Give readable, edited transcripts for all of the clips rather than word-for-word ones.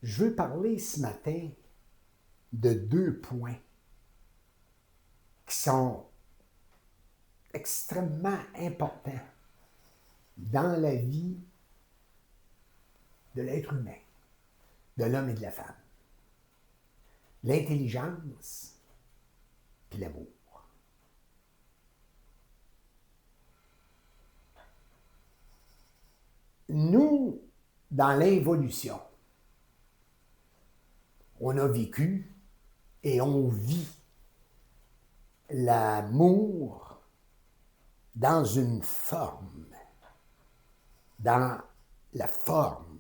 Je veux parler ce matin de 2 points qui sont extrêmement importants dans la vie de l'être humain, de l'homme et de la femme. L'intelligence et l'amour. Nous, dans l'involution, on a vécu et on vit l'amour dans une forme, dans la forme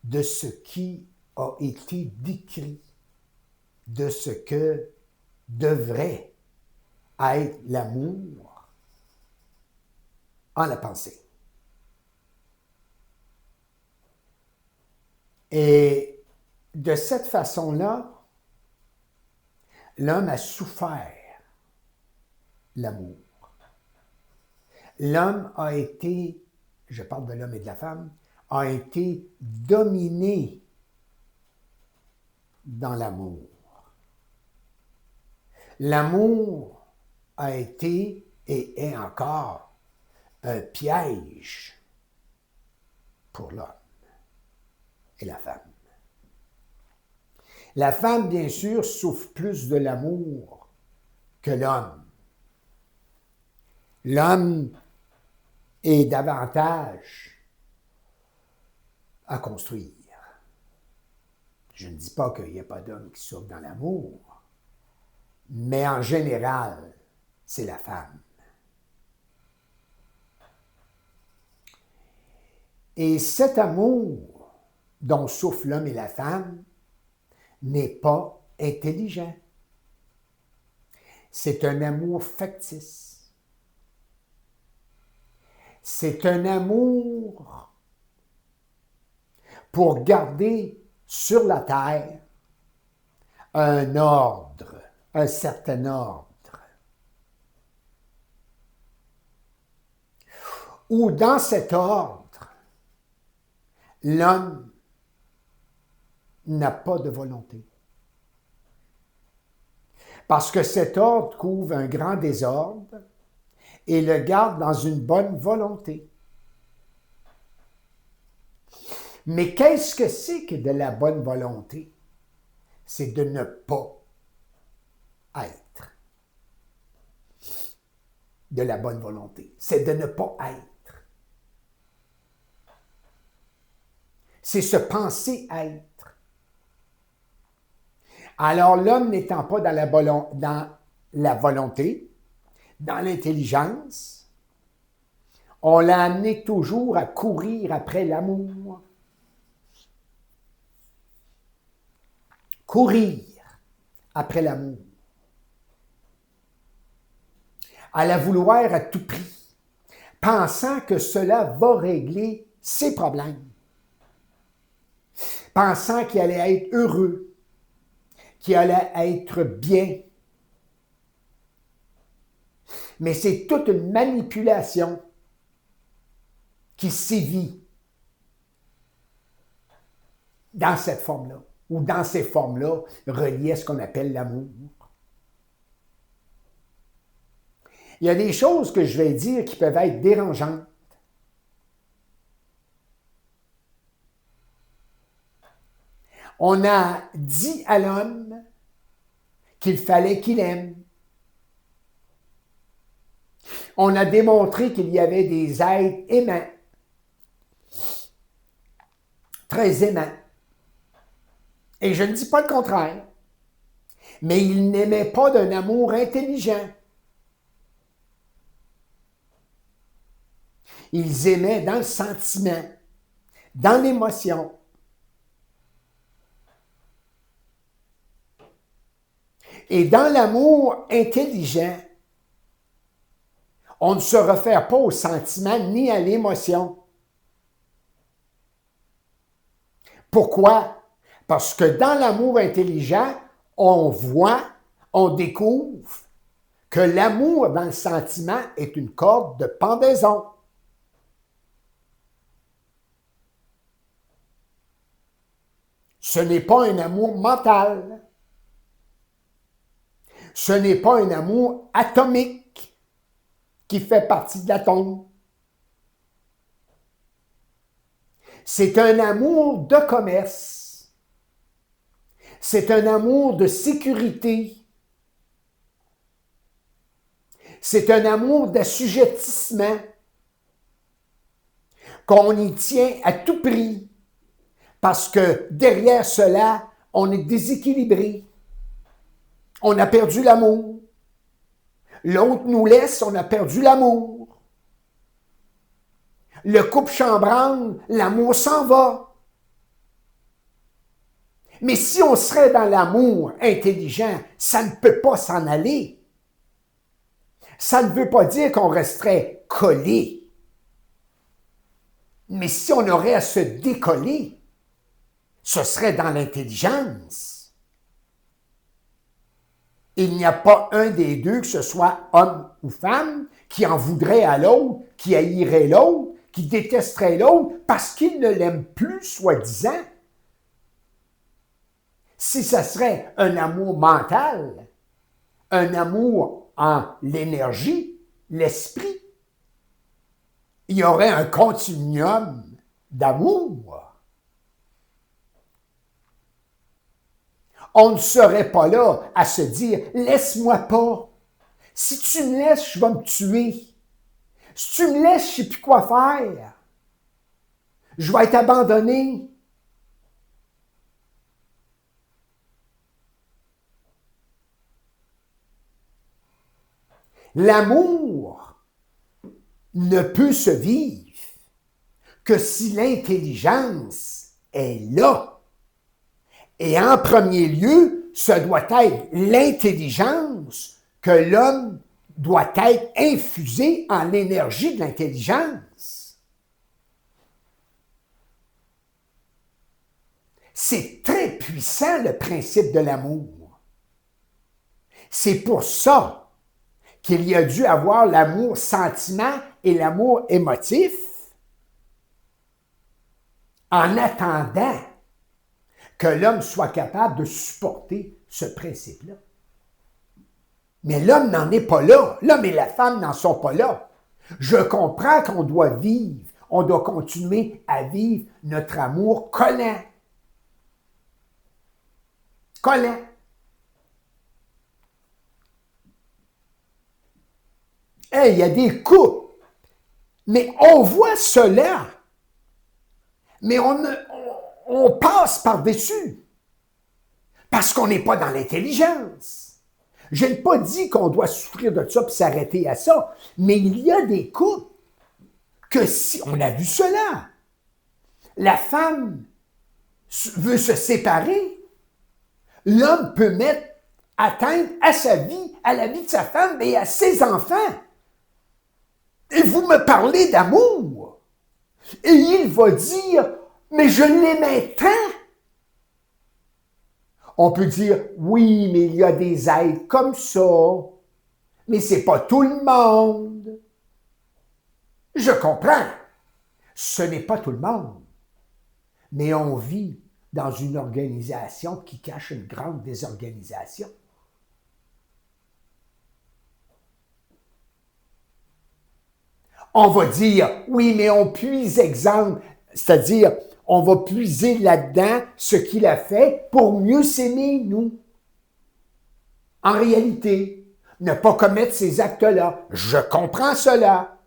de ce qui a été décrit, de ce que devrait être l'amour en la pensée. Et de cette façon-là, l'homme a souffert l'amour. L'homme a été, je parle de l'homme et de la femme, a été dominé dans l'amour. L'amour a été et est encore un piège pour l'homme et la femme. La femme, bien sûr, souffre plus de l'amour que l'homme. L'homme est davantage à construire. Je ne dis pas qu'il n'y a pas d'homme qui souffre dans l'amour, mais en général, c'est la femme. Et cet amour dont souffrent l'homme et la femme n'est pas intelligent. C'est un amour factice. C'est un amour pour garder sur la terre un ordre, un certain ordre. Où dans cet ordre, l'homme n'a pas de volonté. Parce que cet ordre couvre un grand désordre et le garde dans une bonne volonté. Mais qu'est-ce que c'est que de la bonne volonté? C'est de ne pas être. De la bonne volonté. C'est de ne pas être. C'est se penser être. Alors l'homme n'étant pas dans la volonté, dans l'intelligence, on l'a amené toujours à courir après l'amour. Courir après l'amour. À la vouloir à tout prix, pensant que cela va régler ses problèmes. Pensant qu'il allait être heureux, qu'il allait être bien. Mais c'est toute une manipulation qui sévit dans cette forme-là, ou dans ces formes-là, reliées à ce qu'on appelle l'amour. Il y a des choses que je vais dire qui peuvent être dérangeantes. On a dit à l'homme qu'il fallait qu'il aime. On a démontré qu'il y avait des êtres aimants, très aimants. Et je ne dis pas le contraire, mais ils n'aimaient pas d'un amour intelligent. Ils aimaient dans le sentiment, dans l'émotion. Et dans l'amour intelligent, on ne se réfère pas au sentiment ni à l'émotion. Pourquoi? Parce que dans l'amour intelligent, on voit, on découvre que l'amour dans le sentiment est une corde de pendaison. Ce n'est pas un amour mental. Ce n'est pas un amour atomique qui fait partie de l'atome. C'est un amour de commerce. C'est un amour de sécurité. C'est un amour d'assujettissement qu'on y tient à tout prix parce que derrière cela, on est déséquilibré. On a perdu l'amour. L'autre nous laisse, on a perdu l'amour. Le couple chambranle, l'amour s'en va. Mais si on serait dans l'amour intelligent, ça ne peut pas s'en aller. Ça ne veut pas dire qu'on resterait collé. Mais si on aurait à se décoller, ce serait dans l'intelligence. Il n'y a pas un des deux, que ce soit homme ou femme, qui en voudrait à l'autre, qui haïrait l'autre, qui détesterait l'autre parce qu'il ne l'aime plus, soi-disant. Si ça serait un amour mental, un amour en l'énergie, l'esprit, il y aurait un continuum d'amour. On ne serait pas là à se dire « laisse-moi pas. Si tu me laisses, je vais me tuer. Si tu me laisses, je ne sais plus quoi faire. Je vais être abandonné. » L'amour ne peut se vivre que si l'intelligence est là. Et en premier lieu, ce doit être l'intelligence que l'homme doit être infusé en l'énergie de l'intelligence. C'est très puissant le principe de l'amour. C'est pour ça qu'il y a dû avoir l'amour sentiment et l'amour émotif en attendant que l'homme soit capable de supporter ce principe-là. Mais l'homme n'en est pas là. L'homme et la femme n'en sont pas là. Je comprends qu'on doit vivre, on doit continuer à vivre notre amour collant. Collant. Hey, il y a des couples, mais on voit cela, mais on passe par-dessus, parce qu'on n'est pas dans l'intelligence. Je n'ai pas dit qu'on doit souffrir de ça et s'arrêter à ça, mais il y a des couples que si, on a vu cela, la femme veut se séparer, l'homme peut mettre atteinte à sa vie, à la vie de sa femme et à ses enfants. Et vous me parlez d'amour. Et il va dire, mais je l'aimais tant. On peut dire, oui, mais il y a des êtres comme ça. Mais c'est pas tout le monde. Je comprends. Ce n'est pas tout le monde. Mais on vit dans une organisation qui cache une grande désorganisation. On va dire, oui, mais on puise exemple, c'est-à-dire, on va puiser là-dedans ce qu'il a fait pour mieux s'aimer, nous. En réalité, ne pas commettre ces actes-là. Je comprends cela.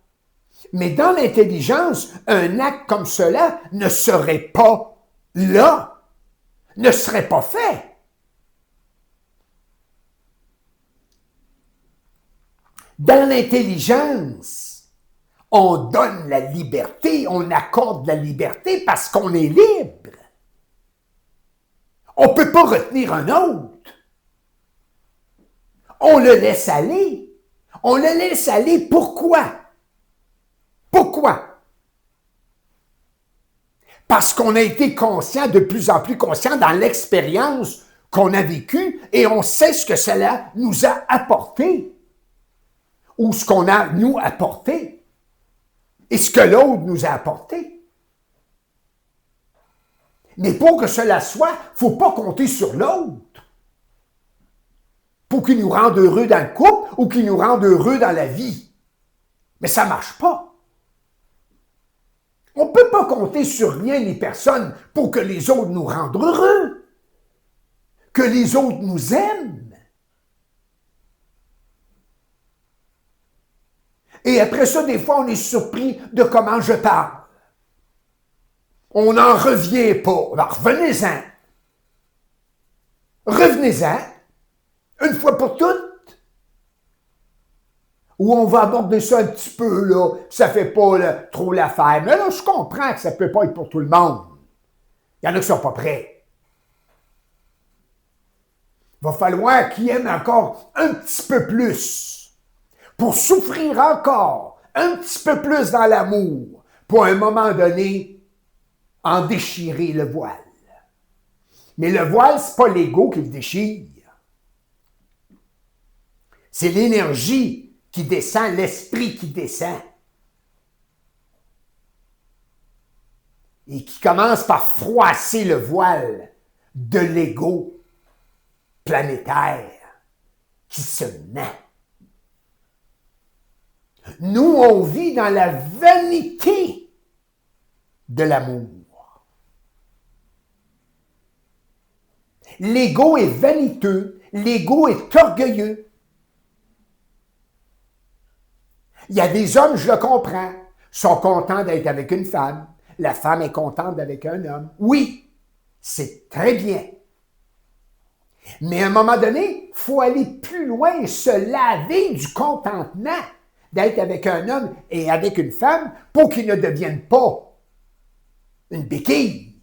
Mais dans l'intelligence, un acte comme cela ne serait pas là, ne serait pas fait. Dans l'intelligence, on donne la liberté, on accorde la liberté parce qu'on est libre. On ne peut pas retenir un autre. On le laisse aller. On le laisse aller. Pourquoi? Pourquoi? Parce qu'on a été conscient, de plus en plus conscient dans l'expérience qu'on a vécue et on sait ce que cela nous a apporté ou ce qu'on a, nous, apporté. Et ce que l'autre nous a apporté. Mais pour que cela soit, il ne faut pas compter sur l'autre. Pour qu'il nous rende heureux dans le couple ou qu'il nous rende heureux dans la vie. Mais ça ne marche pas. On ne peut pas compter sur rien ni personne pour que les autres nous rendent heureux. Que les autres nous aiment. Et après ça, des fois, on est surpris de comment je parle. On n'en revient pas. Alors, revenez-en. Revenez-en. Une fois pour toutes. Ou on va aborder ça un petit peu, là. Ça ne fait pas là, trop l'affaire. Mais là, je comprends que ça ne peut pas être pour tout le monde. Il y en a qui ne sont pas prêts. Il va falloir qu'ils aiment encore un petit peu plus. Pour souffrir encore un petit peu plus dans l'amour. Pour à un moment donné, en déchirer le voile. Mais le voile, ce n'est pas l'ego qui le déchire. C'est l'énergie qui descend, l'esprit qui descend. Et qui commence par froisser le voile de l'ego planétaire qui se naît. Nous, on vit dans la vanité de l'amour. L'ego est vaniteux, l'ego est orgueilleux. Il y a des hommes, je le comprends, sont contents d'être avec une femme. La femme est contente d'être avec un homme. Oui, c'est très bien. Mais à un moment donné, il faut aller plus loin et se laver du contentement d'être avec un homme et avec une femme pour qu'ils ne deviennent pas une béquille.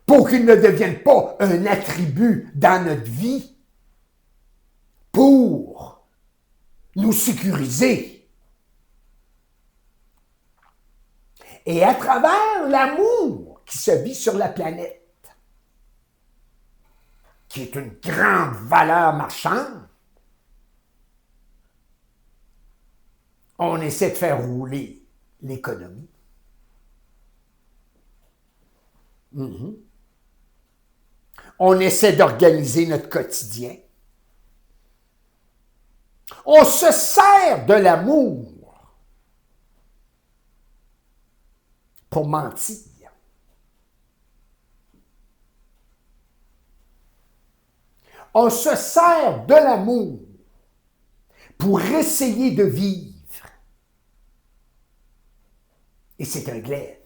Pour qu'ils ne deviennent pas un attribut dans notre vie pour nous sécuriser. Et à travers l'amour qui se vit sur la planète, qui est une grande valeur marchande, on essaie de faire rouler l'économie. On essaie d'organiser notre quotidien. On se sert de l'amour pour mentir. On se sert de l'amour pour essayer de vivre. Et c'est un glaive.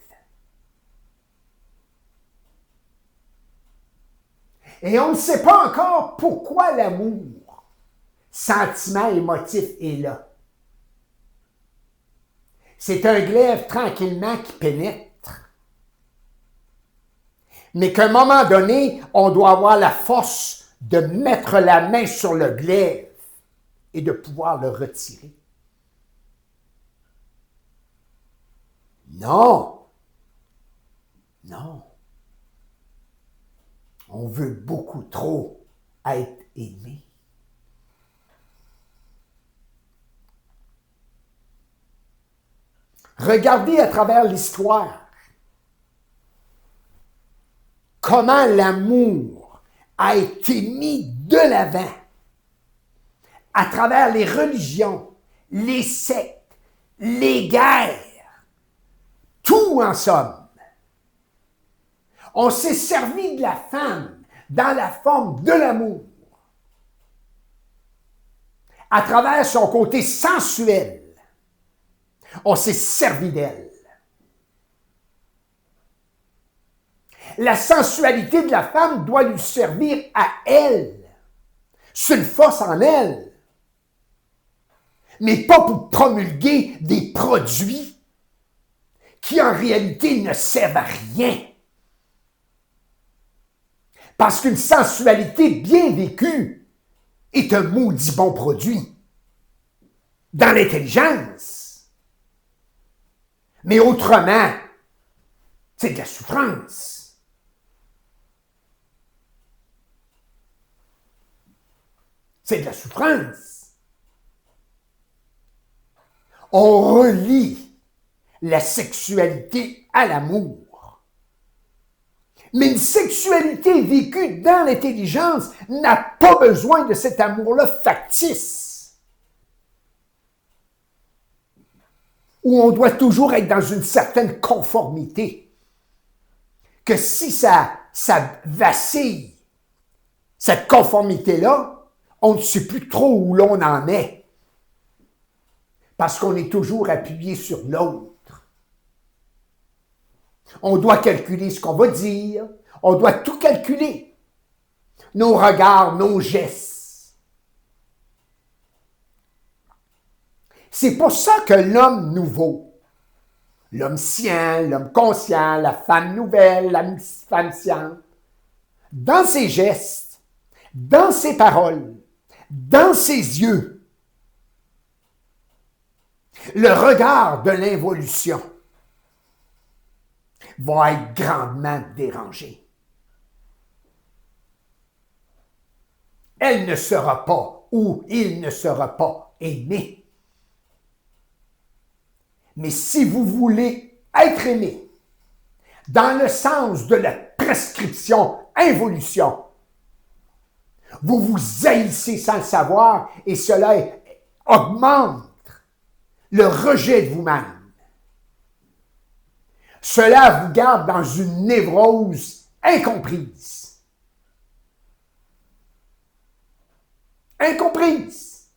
Et on ne sait pas encore pourquoi l'amour, sentiment émotif, est là. C'est un glaive tranquillement qui pénètre. Mais qu'à un moment donné, on doit avoir la force de mettre la main sur le glaive et de pouvoir le retirer. Non. Non. On veut beaucoup trop être aimé. Regardez à travers l'histoire comment l'amour a été mis de l'avant à travers les religions, les sectes, les guerres, tout en somme. On s'est servi de la femme dans la forme de l'amour, à travers son côté sensuel. On s'est servi d'elle. La sensualité de la femme doit lui servir à elle. C'est une force en elle. Mais pas pour promulguer des produits qui en réalité ne servent à rien. Parce qu'une sensualité bien vécue est un maudit bon produit. Dans l'intelligence. Mais autrement, c'est de la souffrance. C'est de la souffrance. On relie la sexualité à l'amour. Mais une sexualité vécue dans l'intelligence n'a pas besoin de cet amour-là factice, où on doit toujours être dans une certaine conformité, que si ça vacille, cette conformité-là, on ne sait plus trop où l'on en est, parce qu'on est toujours appuyé sur l'autre. On doit calculer ce qu'on va dire, on doit tout calculer, nos regards, nos gestes. C'est pour ça que l'homme nouveau, l'homme scient, l'homme conscient, la femme nouvelle, la femme sciente, dans ses gestes, dans ses paroles, dans ses yeux, le regard de l'involution va être grandement dérangé. Elle ne sera pas ou il ne sera pas aimé. Mais si vous voulez être aimé dans le sens de la prescription involution, vous vous haïssez sans le savoir et cela augmente le rejet de vous-même. Cela vous garde dans une névrose incomprise. Incomprise.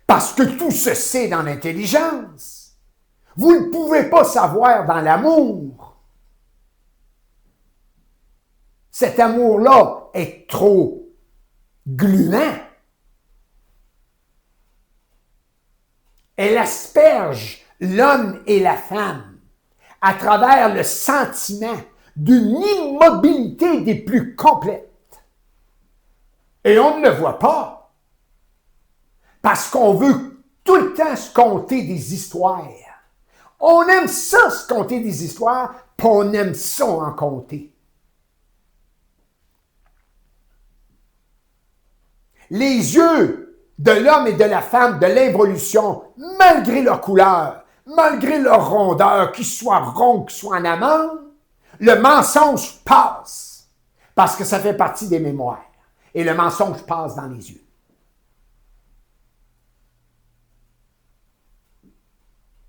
Parce que tout se sait dans l'intelligence. Vous ne pouvez pas savoir dans l'amour. Cet amour-là est trop gluant. Elle asperge l'homme et la femme à travers le sentiment d'une immobilité des plus complètes. Et on ne le voit pas. Parce qu'on veut tout le temps se conter des histoires. On aime ça, se conter des histoires, puis on aime ça en conter. Les yeux de l'homme et de la femme de l'involution, malgré leur couleur, malgré leur rondeur, qu'ils soient ronds, qu'ils soient en amande, le mensonge passe, parce que ça fait partie des mémoires. Et le mensonge passe dans les yeux.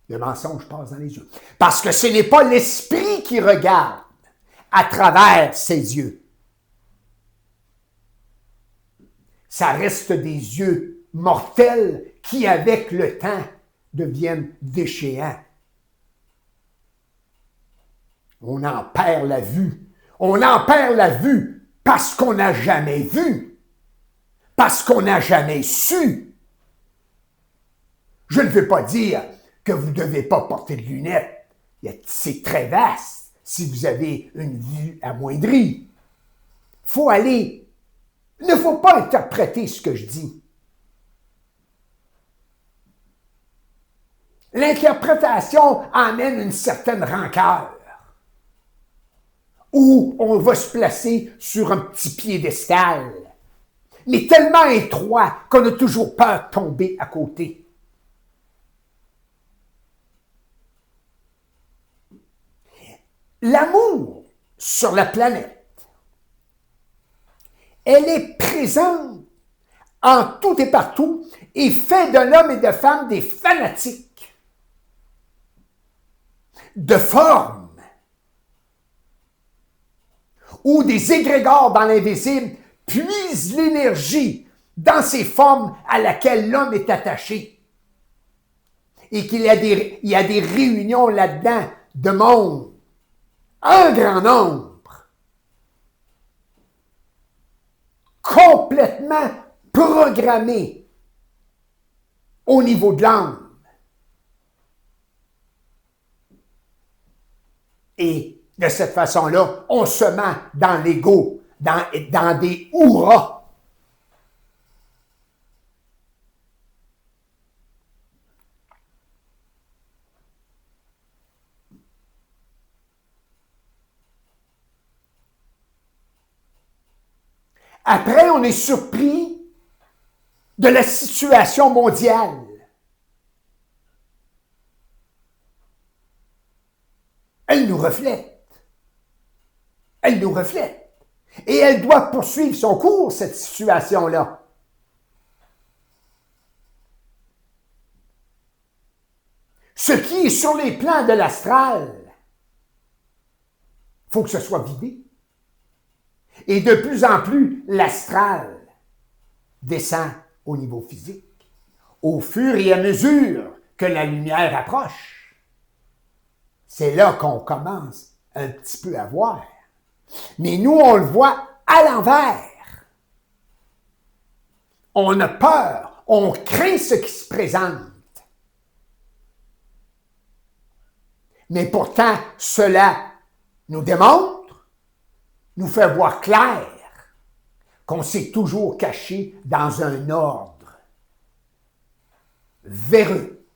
Le mensonge passe dans les yeux. Parce que ce n'est pas l'esprit qui regarde à travers ses yeux. Ça reste des yeux mortels qui, avec le temps, deviennent déchéants. On en perd la vue. On en perd la vue parce qu'on n'a jamais vu. Parce qu'on n'a jamais su. Je ne veux pas dire que vous ne devez pas porter de lunettes. C'est très vaste si vous avez une vue amoindrie. Faut aller. Il ne faut pas interpréter ce que je dis. L'interprétation amène une certaine rancœur, où on va se placer sur un petit piédestal, mais tellement étroit qu'on a toujours peur de tomber à côté. L'amour sur la planète, elle est présente en tout et partout et fait de l'homme et de femme des fanatiques de forme ou des égrégores dans l'invisible puisent l'énergie dans ces formes à laquelle l'homme est attaché et qu'il y a des réunions là-dedans de monde, un grand nombre, complètement programmé au niveau de l'âme. Et de cette façon-là, on se met dans l'ego, dans des hurrahs. Après, on est surpris de la situation mondiale. Elle nous reflète. Elle nous reflète. Et elle doit poursuivre son cours, cette situation-là. Ce qui est sur les plans de l'astral, il faut que ce soit vidé. Et de plus en plus, l'astral descend au niveau physique, au fur et à mesure que la lumière approche. C'est là qu'on commence un petit peu à voir. Mais nous, on le voit à l'envers. On a peur, on craint ce qui se présente. Mais pourtant, cela nous démontre, nous fait voir clair qu'on s'est toujours caché dans un ordre véreux.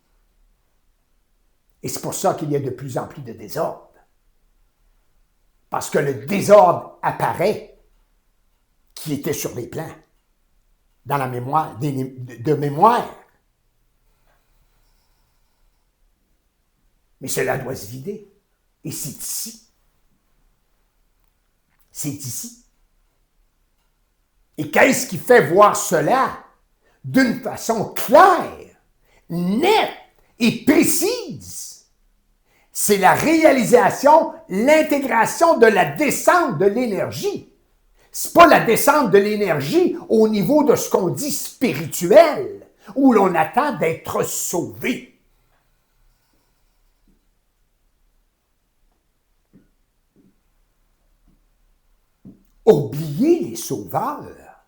Et c'est pour ça qu'il y a de plus en plus de désordre. Parce que le désordre apparaît qui était sur les plans, dans la mémoire, de mémoire. Mais cela doit se vider. Et c'est ici. C'est ici. Et qu'est-ce qui fait voir cela d'une façon claire, nette et précise? C'est la réalisation, l'intégration de la descente de l'énergie. C'est pas la descente de l'énergie au niveau de ce qu'on dit spirituel, où l'on attend d'être sauvé. Oubliez les sauveurs.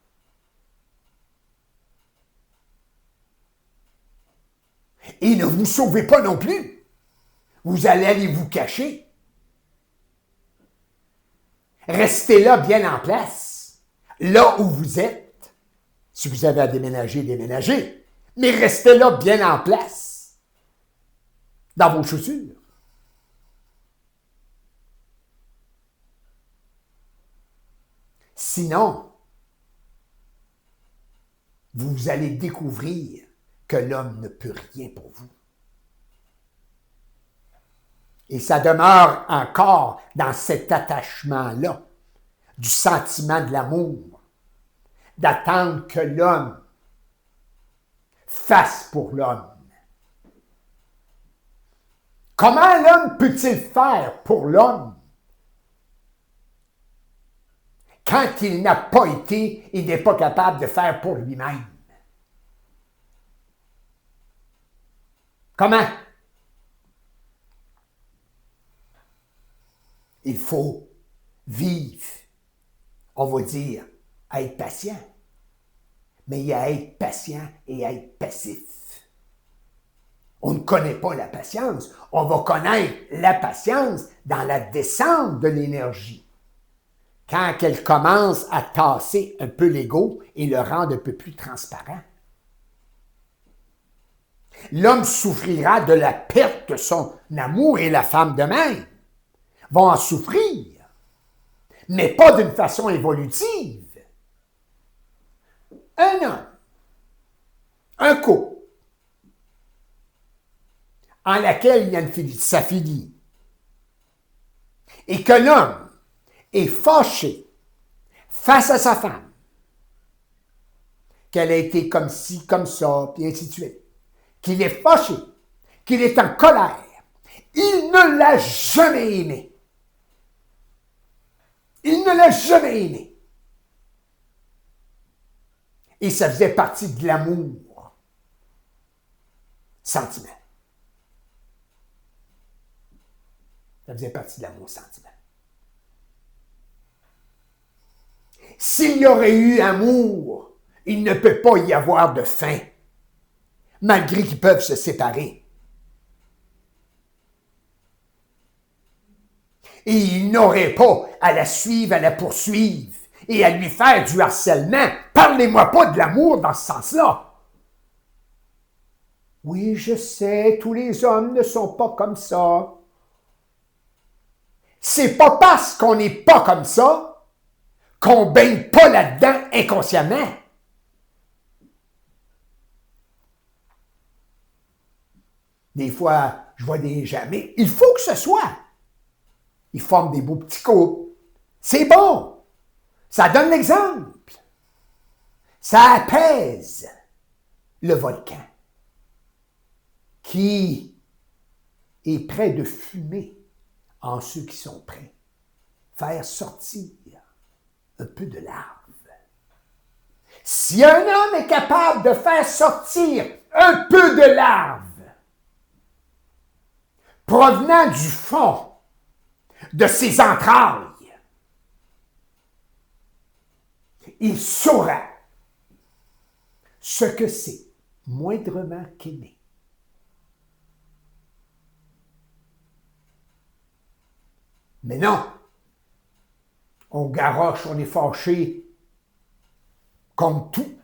Et ne vous sauvez pas non plus. Vous allez aller vous cacher. Restez là bien en place. Là où vous êtes. Si vous avez à déménager, déménagez. Mais restez là bien en place. Dans vos chaussures. Sinon, vous allez découvrir que l'homme ne peut rien pour vous. Et ça demeure encore dans cet attachement-là, du sentiment de l'amour, d'attendre que l'homme fasse pour l'homme. Comment l'homme peut-il faire pour l'homme quand il n'a pas été, il n'est pas capable de faire pour lui-même? Comment? Il faut vivre, on va dire, à être patient. Mais il y a à être patient et à être passif. On ne connaît pas la patience. On va connaître la patience dans la descente de l'énergie. Quand elle commence à tasser un peu l'ego et le rendre un peu plus transparent. L'homme souffrira de la perte de son amour et la femme de même vont en souffrir, mais pas d'une façon évolutive. Un homme, un couple, en laquelle il y a une saphilie, et que l'homme est fâché face à sa femme, qu'elle a été comme ci, comme ça, puis ainsi de suite, qu'il est fâché, qu'il est en colère, il ne l'a jamais aimé. Il ne l'a jamais aimé. Et ça faisait partie de l'amour. Sentiment. Ça faisait partie de l'amour sentiment. S'il y aurait eu amour, il ne peut pas y avoir de fin, malgré qu'ils peuvent se séparer. Et il n'aurait pas à la suivre, à la poursuivre et à lui faire du harcèlement. Parlez-moi pas de l'amour dans ce sens-là. Oui, je sais, tous les hommes ne sont pas comme ça. C'est pas parce qu'on n'est pas comme ça qu'on baigne pas là-dedans inconsciemment. Des fois, je vois des gens, mais il faut que ce soit. Ils forment des beaux petits couples. C'est bon. Ça donne l'exemple. Ça apaise le volcan qui est prêt de fumer en ceux qui sont prêts. Faire sortir un peu de larve. Si un homme est capable de faire sortir un peu de larve provenant du fond de ses entrailles, il saura ce que c'est moindrement qu'aimer. Mais non, on garoche, on est fâché comme tout.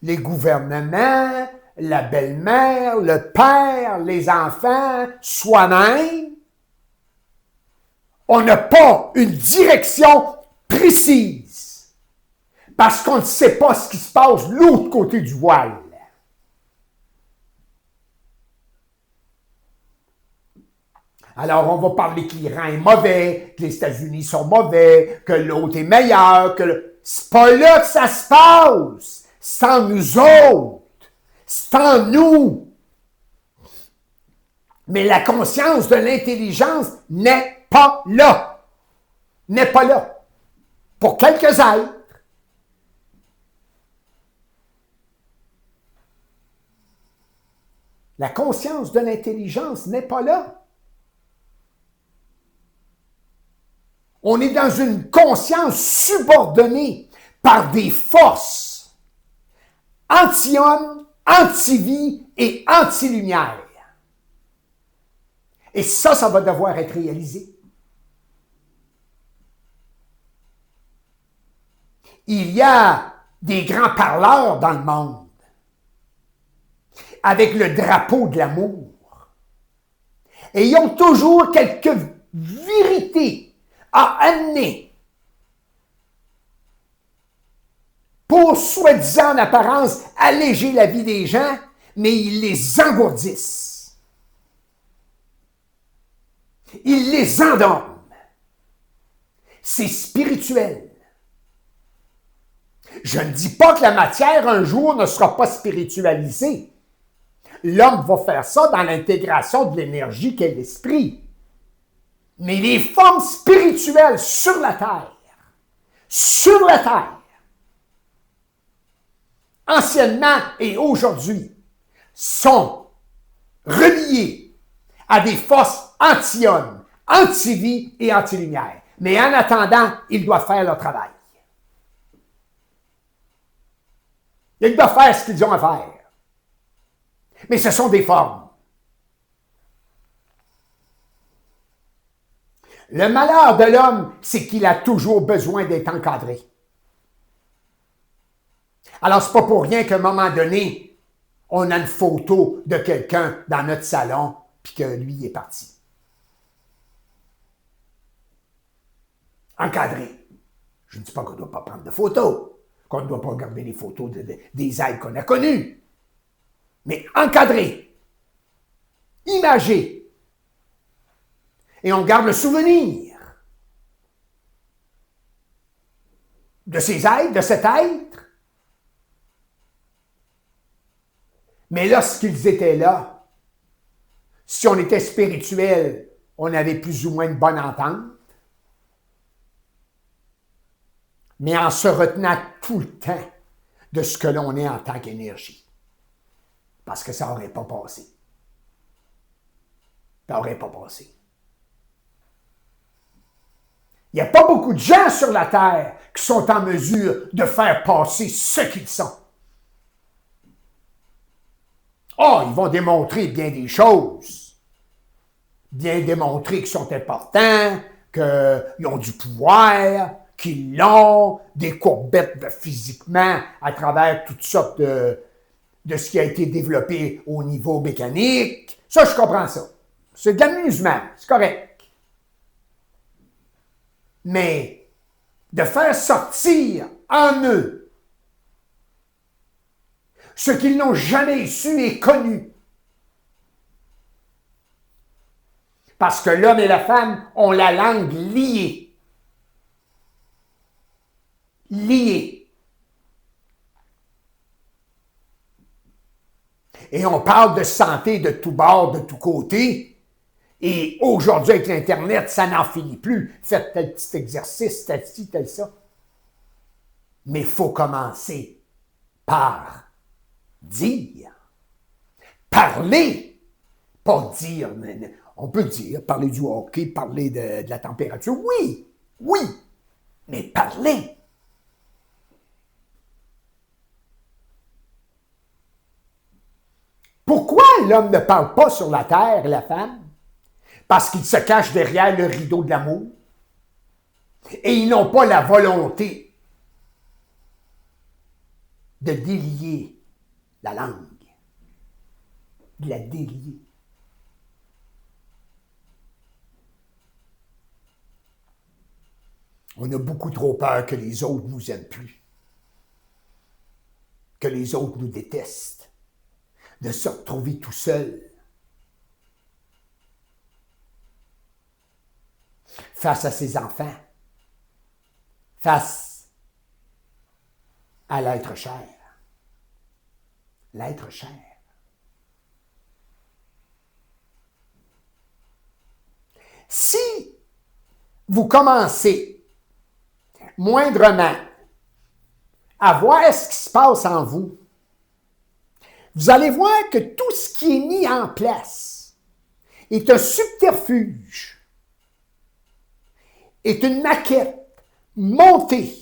Les gouvernements, la belle-mère, le père, les enfants, soi-même. On n'a pas une direction précise parce qu'on ne sait pas ce qui se passe de l'autre côté du voile. Alors, on va parler que l'Iran est mauvais, que les États-Unis sont mauvais, que l'autre est meilleur, C'est pas là que ça se passe. C'est en nous autres. C'est en nous. Mais la conscience de l'intelligence n'est pas là. N'est pas là. Pour quelques êtres. La conscience de l'intelligence n'est pas là. On est dans une conscience subordonnée par des forces anti-homme, anti-vie et anti-lumière. Et ça va devoir être réalisé. Il y a des grands parleurs dans le monde avec le drapeau de l'amour. Et ils ont toujours quelques vérités à amener pour, soi-disant en apparence, alléger la vie des gens, mais ils les engourdissent. Ils les endorment. C'est spirituel. Je ne dis pas que la matière, un jour, ne sera pas spiritualisée. L'homme va faire ça dans l'intégration de l'énergie qu'est l'esprit. Mais les formes spirituelles sur la terre, anciennement et aujourd'hui, sont reliées à des forces anti-hommes, anti-vie et anti-lumière. Mais en attendant, ils doivent faire leur travail. Ils doivent faire ce qu'ils ont à faire. Mais ce sont des formes. Le malheur de l'homme, c'est qu'il a toujours besoin d'être encadré. Alors, c'est pas pour rien qu'à un moment donné, on a une photo de quelqu'un dans notre salon, puis que lui est parti. Encadré. Je ne dis pas qu'on ne doit pas prendre de photos, qu'on ne doit pas regarder les photos des êtres qu'on a connus. Mais encadré. Imagé. Et on garde le souvenir de ces êtres, de cet être. Mais lorsqu'ils étaient là, si on était spirituel, on avait plus ou moins une bonne entente. Mais en se retenant tout le temps de ce que l'on est en tant qu'énergie. Parce que ça n'aurait pas passé. Ça n'aurait pas passé. Il n'y a pas beaucoup de gens sur la Terre qui sont en mesure de faire passer ce qu'ils sont. Oh, ils vont démontrer bien des choses. Bien démontrer qu'ils sont importants, qu'ils ont du pouvoir, qu'ils l'ont, des courbettes physiquement à travers toutes sortes de ce qui a été développé au niveau mécanique. Ça, je comprends ça. C'est de l'amusement, c'est correct. Mais de faire sortir en eux ce qu'ils n'ont jamais su et connu, Parce que l'homme et la femme ont la langue liée. Liée. Et on parle de santé de tous bords, de tous côtés. Et aujourd'hui, avec l'Internet, ça n'en finit plus. Faites tel petit exercice, tel ci, tel ça. Mais il faut commencer par dire. Parler. Pas dire. On peut dire, parler du hockey, parler de la température. Oui, oui. Mais parler. Pourquoi l'homme ne parle pas sur la terre et la femme? Parce qu'ils se cachent derrière le rideau de l'amour. Et ils n'ont pas la volonté de délier la langue. De la délier. On a beaucoup trop peur que les autres ne nous aiment plus. Que les autres nous détestent. De se retrouver tout seul. Face à ses enfants. Face à l'être cher. L'être cher. Si vous commencez moindrement à voir ce qui se passe en vous, vous allez voir que tout ce qui est mis en place est un subterfuge, est une maquette montée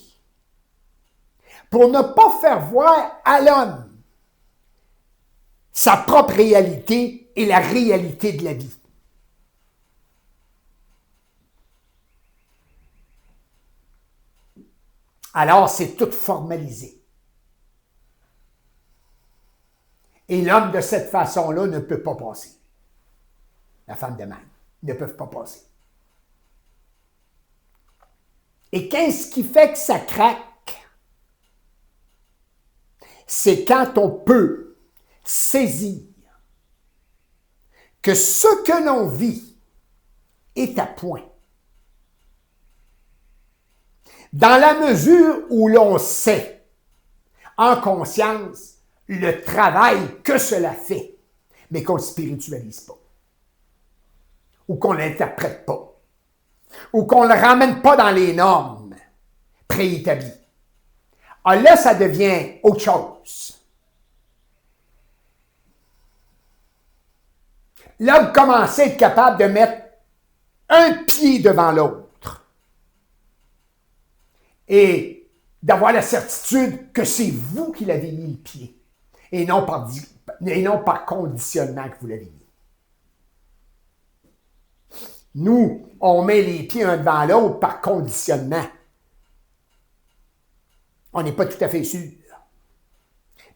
pour ne pas faire voir à l'homme sa propre réalité et la réalité de la vie. Alors, c'est tout formalisé. Et l'homme, de cette façon-là, ne peut pas passer. La femme de même ne peuvent pas passer. Et qu'est-ce qui fait que ça craque? C'est quand on peut saisir que ce que l'on vit est à point. Dans la mesure où l'on sait, en conscience, le travail que cela fait, mais qu'on ne spiritualise pas, ou qu'on ne l'interprète pas, ou qu'on ne le ramène pas dans les normes préétablies. Ah, là, ça devient autre chose. Là, vous commencez à être capable de mettre un pied devant l'autre et d'avoir la certitude que c'est vous qui l'avez mis le pied et non par conditionnement que vous l'avez mis. Nous, on met les pieds un devant l'autre par conditionnement. On n'est pas tout à fait sûr.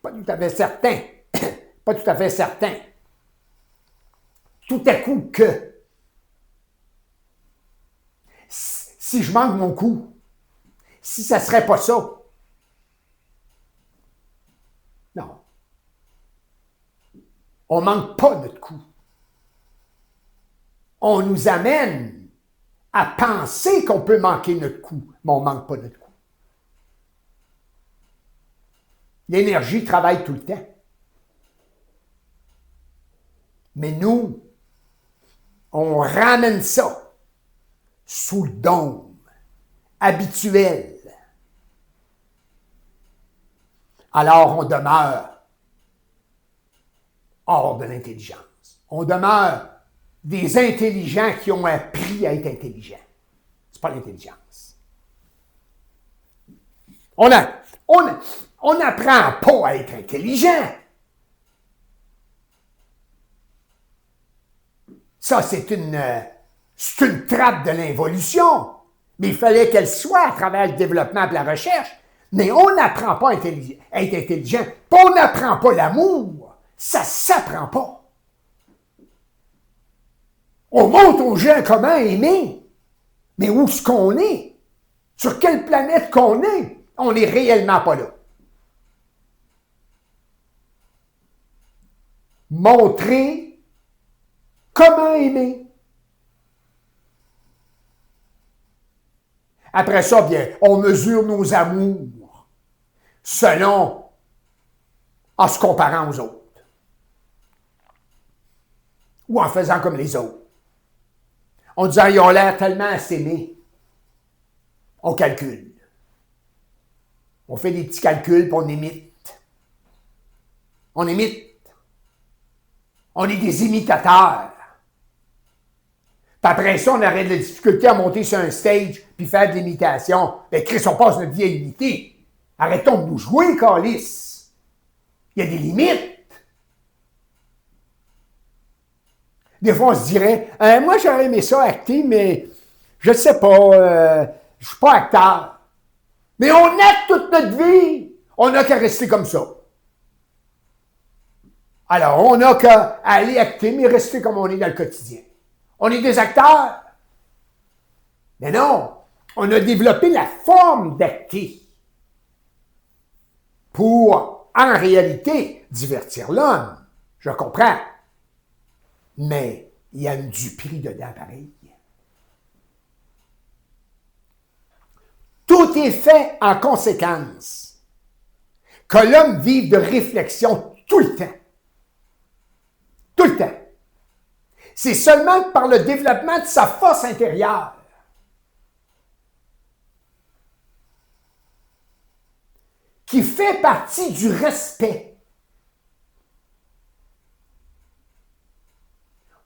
Pas tout à fait certain. Pas tout à fait certain. Tout à coup que si je manque mon coup, si ça ne serait pas ça. Non. On ne manque pas notre coup. On nous amène à penser qu'on peut manquer notre coup, mais on ne manque pas notre coup. L'énergie travaille tout le temps. Mais nous, on ramène ça sous le dôme habituel. Alors on demeure hors de l'intelligence. On demeure des intelligents qui ont appris à être intelligents. C'est pas l'intelligence. On n'apprend pas à être intelligent. Ça, c'est une trappe de l'involution. Mais il fallait qu'elle soit à travers le développement et la recherche. Mais on n'apprend pas à être intelligent. On n'apprend pas l'amour. Ça ne s'apprend pas. On montre aux gens comment aimer. Mais où est-ce qu'on est? Sur quelle planète qu'on est? On n'est réellement pas là. Montrer comment aimer. Après ça, bien, on mesure nos amours selon en se comparant aux autres. Ou en faisant comme les autres. En disant, ils ont l'air tellement à s'aimer. On calcule. On fait des petits calculs, puis on imite. On imite. On est des imitateurs. Puis après ça, on aurait de la difficulté à monter sur un stage puis faire de l'imitation. Mais Chris, on passe notre vie à imiter. Arrêtons de nous jouer, câlisse. Il y a des limites. Des fois, on se dirait, moi, j'aurais aimé ça acter, mais je sais pas, je suis pas acteur. Mais on acte toute notre vie. On n'a qu'à rester comme ça. Alors, on n'a qu'à aller acter, mais rester comme on est dans le quotidien. On est des acteurs. Mais non, on a développé la forme d'acter pour, en réalité, divertir l'homme. Je comprends. Mais il y a du prix dedans, pareil. Tout est fait en conséquence. Que l'homme vive de réflexion tout le temps. Tout le temps. C'est seulement par le développement de sa force intérieure qui fait partie du respect.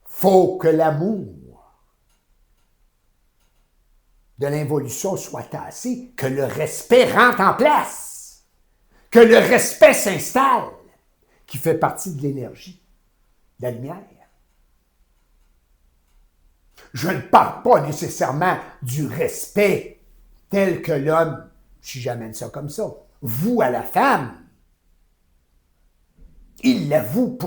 Faut que l'amour de l'involution soit tassé, que le respect rentre en place, que le respect s'installe, qui fait partie de l'énergie, de la lumière. Je ne parle pas nécessairement du respect tel que l'homme, si j'amène ça comme ça, voue à la femme. Il l'avoue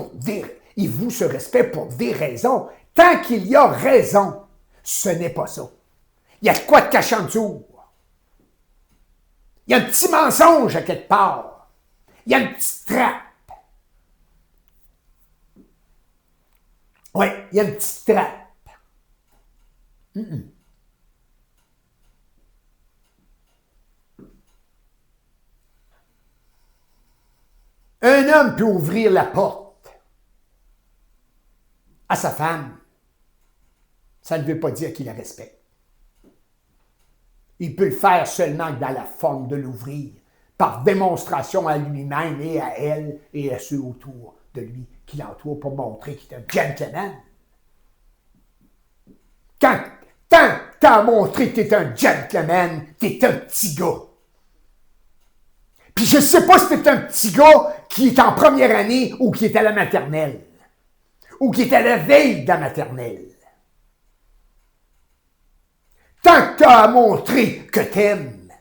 il voue ce respect pour des raisons. Tant qu'il y a raison, ce n'est pas ça. Il y a de quoi de cacher en dessous. Il y a un petit mensonge à quelque part. Il y a une petite trappe. Oui, il y a une petite trappe. Un homme peut ouvrir la porte à sa femme. Ça ne veut pas dire qu'il la respecte. Il peut le faire seulement dans la forme de l'ouvrir, par démonstration à lui-même et à elle et à ceux autour de lui qui l'entourent pour montrer qu'il est un gentleman. Tant que tu as montré que tu es un gentleman, tu es un petit gars. Puis je ne sais pas si tu es un petit gars qui est en première année ou qui est à la maternelle. Ou qui est à la veille de la maternelle. Tant que tu as montré que tu aimes,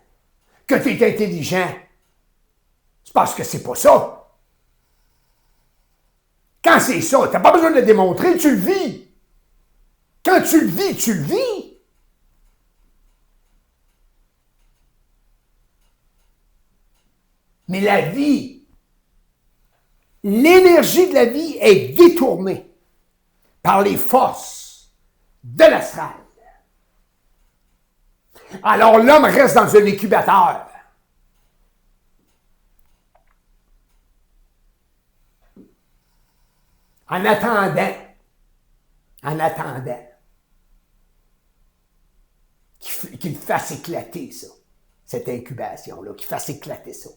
que tu es intelligent, c'est parce que c'est pas ça. Quand c'est ça, tu n'as pas besoin de le démontrer, tu le vis. Quand tu le vis, tu le vis. Mais la vie, l'énergie de la vie est détournée par les forces de l'astral. Alors l'homme reste dans un incubateur. En attendant qu'il fasse éclater ça, cette incubation-là, qu'il fasse éclater ça.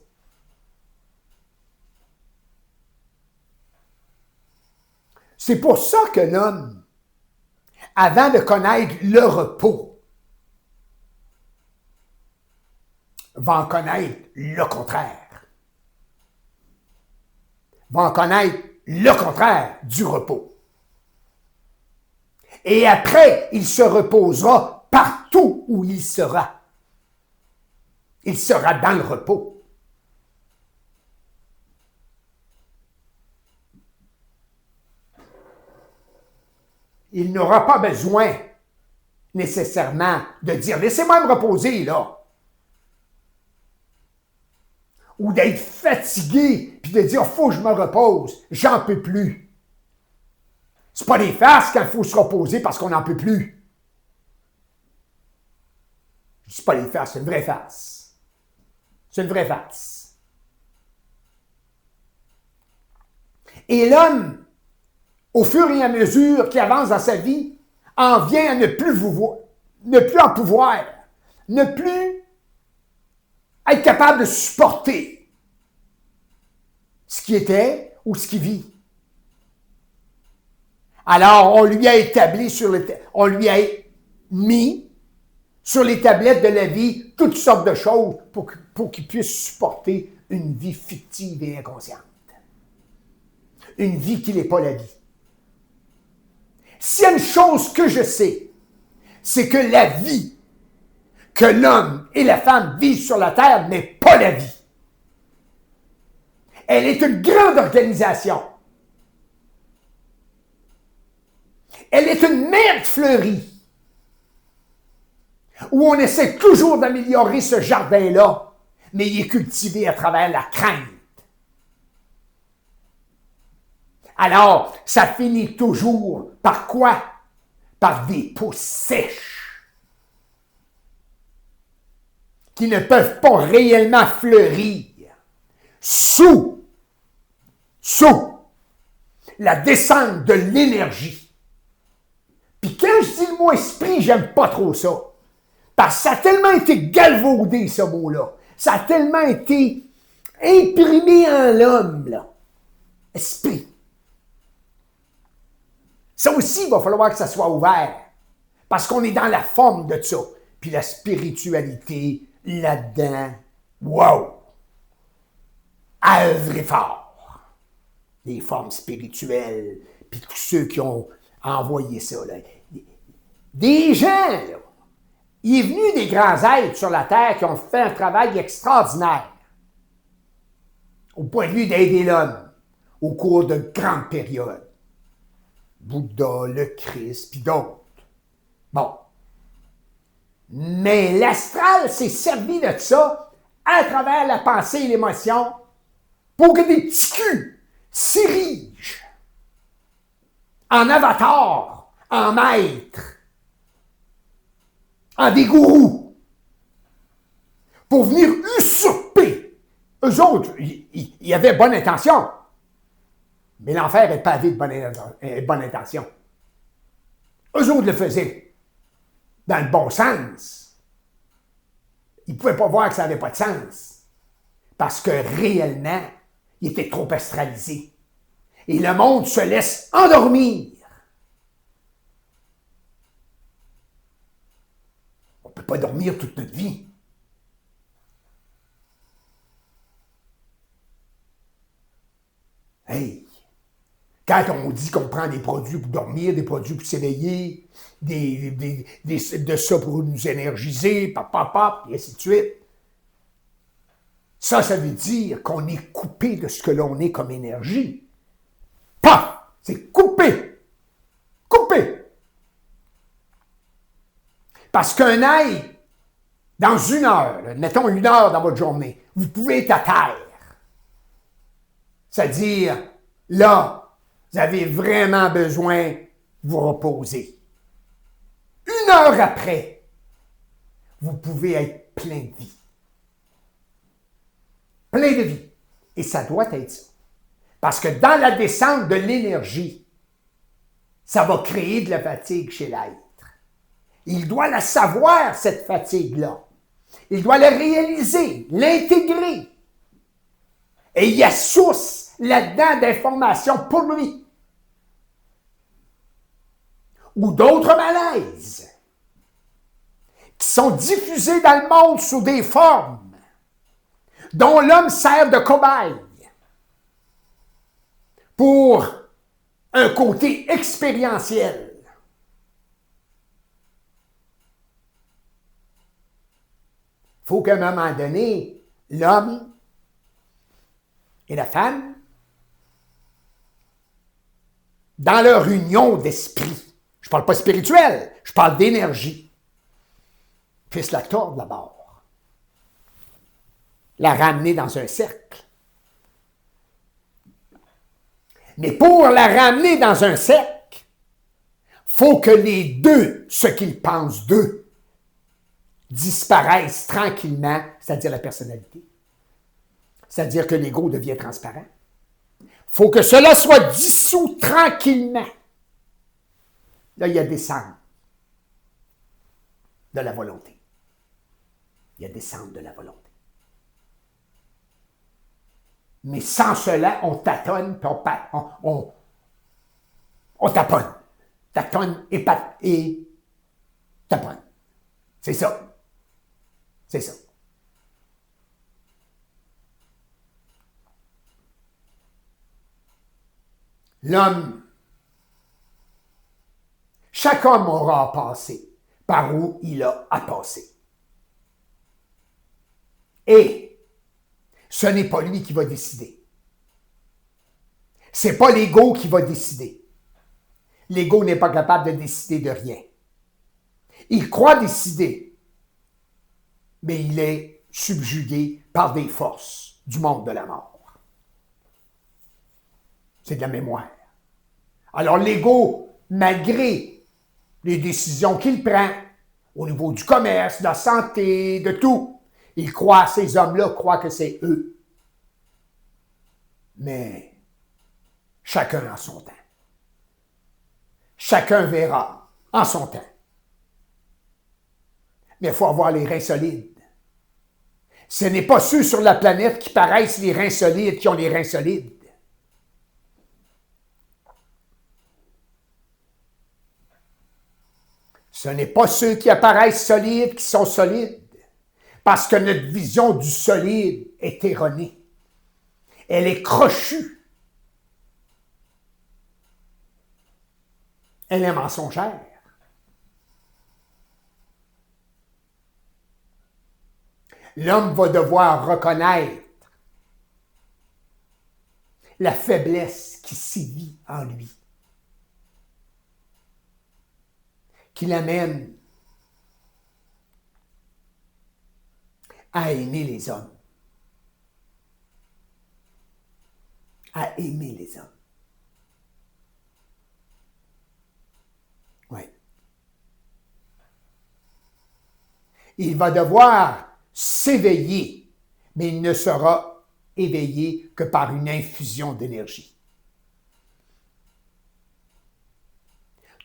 C'est pour ça que l'homme, avant de connaître le repos, va en connaître le contraire. Va en connaître le contraire du repos. Et après, il se reposera partout où il sera. Il sera dans le repos. Il n'aura pas besoin nécessairement de dire « Laissez-moi me reposer, là ». Ou d'être fatigué, puis de dire « Faut que je me repose, j'en peux plus ». C'est pas des farces quand il faut se reposer parce qu'on n'en peut plus. C'est pas les farces, c'est une vraie farce. C'est une vraie farce. Et l'homme, au fur et à mesure qu'il avance dans sa vie, en vient à ne plus en pouvoir, ne plus être capable de supporter ce qui était ou ce qui vit. Alors, on lui a mis sur les tablettes de la vie toutes sortes de choses pour qu'il puisse supporter une vie fictive et inconsciente. Une vie qui n'est pas la vie. S'il y a une chose que je sais, c'est que la vie que l'homme et la femme vivent sur la terre n'est pas la vie. Elle est une grande organisation. Elle est une merde fleurie où on essaie toujours d'améliorer ce jardin-là, mais il est cultivé à travers la crainte. Alors, ça finit toujours par quoi? Par des peaux sèches qui ne peuvent pas réellement fleurir sous la descente de l'énergie. Puis quand je dis le mot esprit, j'aime pas trop ça. Parce que ça a tellement été galvaudé, ce mot-là. Ça a tellement été imprimé en l'homme, là. Esprit. Ça aussi, il va falloir que ça soit ouvert. Parce qu'on est dans la forme de ça. Puis la spiritualité, là-dedans, wow! À œuvrer fort. Les formes spirituelles, puis tous ceux qui ont envoyé ça, là. Des gens, là. Il est venu des grands êtres sur la Terre qui ont fait un travail extraordinaire au point de vue d'aider l'homme au cours de grandes périodes. Bouddha, le Christ, puis d'autres. Bon. Mais l'astral s'est servi de ça à travers la pensée et l'émotion pour que des petits culs s'érigent en avatar, en maître, en des gourous, pour venir usurper. Eux autres, ils avaient bonne intention. Mais l'enfer est pavé de bonne intention. Eux autres le faisaient dans le bon sens. Ils ne pouvaient pas voir que ça n'avait pas de sens. Parce que réellement, ils étaient trop astralisés. Et le monde se laisse endormir. On ne peut pas dormir toute notre vie. Hey! Quand on dit qu'on prend des produits pour dormir, des produits pour s'éveiller, de ça pour nous énergiser, pap, et ainsi de suite. Ça veut dire qu'on est coupé de ce que l'on est comme énergie. Paf! C'est coupé! Coupé! Parce qu'un être, dans 1 heure, mettons 1 heure dans votre journée, vous pouvez être à terre. C'est-à-dire, là, vous avez vraiment besoin de vous reposer. 1 heure après, vous pouvez être plein de vie. Plein de vie. Et ça doit être ça. Parce que dans la descente de l'énergie, ça va créer de la fatigue chez l'être. Il doit la savoir, cette fatigue-là. Il doit la réaliser, l'intégrer. Et il y a source là-dedans d'informations pour lui. Ou d'autres malaises qui sont diffusés dans le monde sous des formes dont l'homme sert de cobaye pour un côté expérientiel. Il faut qu'à un moment donné, l'homme et la femme, dans leur union d'esprit, je ne parle pas spirituel, je parle d'énergie, puissent la tordre d'abord, la ramener dans un cercle. Mais pour la ramener dans un cercle, il faut que les deux, ce qu'ils pensent d'eux, disparaissent tranquillement, c'est-à-dire la personnalité. C'est-à-dire que l'ego devient transparent. Il faut que cela soit dissous tranquillement. Là, il y a descente de la volonté. Il y a descente de la volonté. Mais sans cela, on tâtonne, puis on taponne. Tâtonne et taponne. C'est ça. C'est ça. L'homme, chaque homme aura à passer par où il a à passer. Et ce n'est pas lui qui va décider. Ce n'est pas l'ego qui va décider. L'ego n'est pas capable de décider de rien. Il croit décider, mais il est subjugué par des forces du monde de la mort. C'est de la mémoire. Alors l'ego, malgré les décisions qu'il prend au niveau du commerce, de la santé, de tout, ces hommes-là croient que c'est eux. Mais chacun en son temps. Chacun verra en son temps. Mais il faut avoir les reins solides. Ce n'est pas ceux sur la planète qui paraissent les reins solides qui ont les reins solides. Ce n'est pas ceux qui apparaissent solides qui sont solides. Parce que notre vision du solide est erronée. Elle est crochue. Elle est mensongère. L'homme va devoir reconnaître la faiblesse qui sévit en lui, qui l'amène à aimer les hommes. À aimer les hommes. Oui. Il va devoir s'éveiller, mais il ne sera éveillé que par une infusion d'énergie.